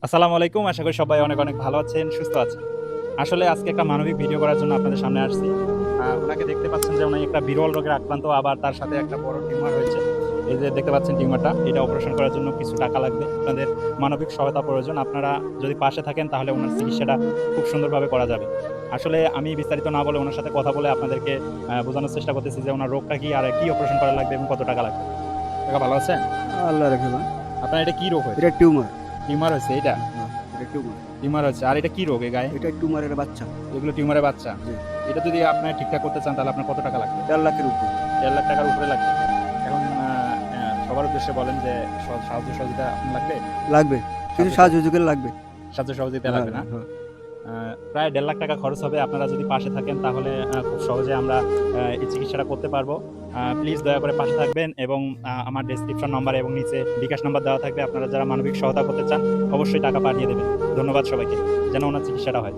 আসসালামু আলাইকুম। আশা করি সবাই অনেক, অনেক ভালো আছেন, সুস্থ আছেন। আসলে আজকে একটা মানবিক ভিডিও করার জন্য আপনাদের সামনে আসছি। উনাকে দেখতে পাচ্ছেন যে উনি একটা বিরল রোগে আক্রান্ত, আবার তার সাথে একটা বড় টিউমার হয়েছে। এই যে দেখতে পাচ্ছেন টিউমারটা, এটা অপারেশন করার জন্য কিছু টাকা লাগবে। আপনাদের মানবিক সহায়তা প্রয়োজন। আপনারা যদি পাশে থাকেন তাহলে উনার চিকিৎসাটা খুব সুন্দরভাবে করা যাবে। আসলে আমি বিস্তারিত না বলে উনার সাথে কথা বলে আপনাদেরকে বোঝানোর চেষ্টা করতেছি যে উনার রোগটা কি, আর কি অপারেশন করা লাগবে এবং কত টাকা লাগবে। কাকা ভালো আছেন? আল্লাহ রাখে ভাই। আপনার এটা কি রোগ হয়েছে? এটা টিউমার। টিউমার হয়েছে এটা? হ্যাঁ, এটা টিউমার। টিউমার হয়েছে। আর এটা কি রোগ এ গায়ে? এটা টিউমারের বাচ্চা। এগুলো টিউমারের বাচ্চা। জি। এটা যদি আপনি ঠিকঠাক করতে চান তাহলে আপনার কত টাকা লাগবে? ১.৫ লাখের উপরে। ১.৫ লাখ টাকার উপরে লাগবে। এখন সবার উদ্দেশ্যে বলেন যে সাহায্য সহযোগিতা আপনার লাগবে? লাগবে। কিছু সাহায্য যোগাড় লাগবে। সাহায্য সহযোগিতা হ্যাঁ, লাগবে না? হ্যাঁ। প্রায় ১.৫ লাখ টাকা খরচ হবে। আপনারা যদি পাশে থাকেন তাহলে খুব সহজে আমরা এই চিকিৎসাটা করতে পারবো। প্লিজ দয়া করে পাশে থাকবেন এবং আমার ডেসক্রিপশন নাম্বার এবং নিচে বিকাশ নাম্বার দেওয়া থাকবে। আপনারা যারা মানবিক সহায়তা করতে চান অবশ্যই টাকা পাঠিয়ে দেবেন। ধন্যবাদ সবাইকে। যেন ওনার চিকিৎসাটা হয়।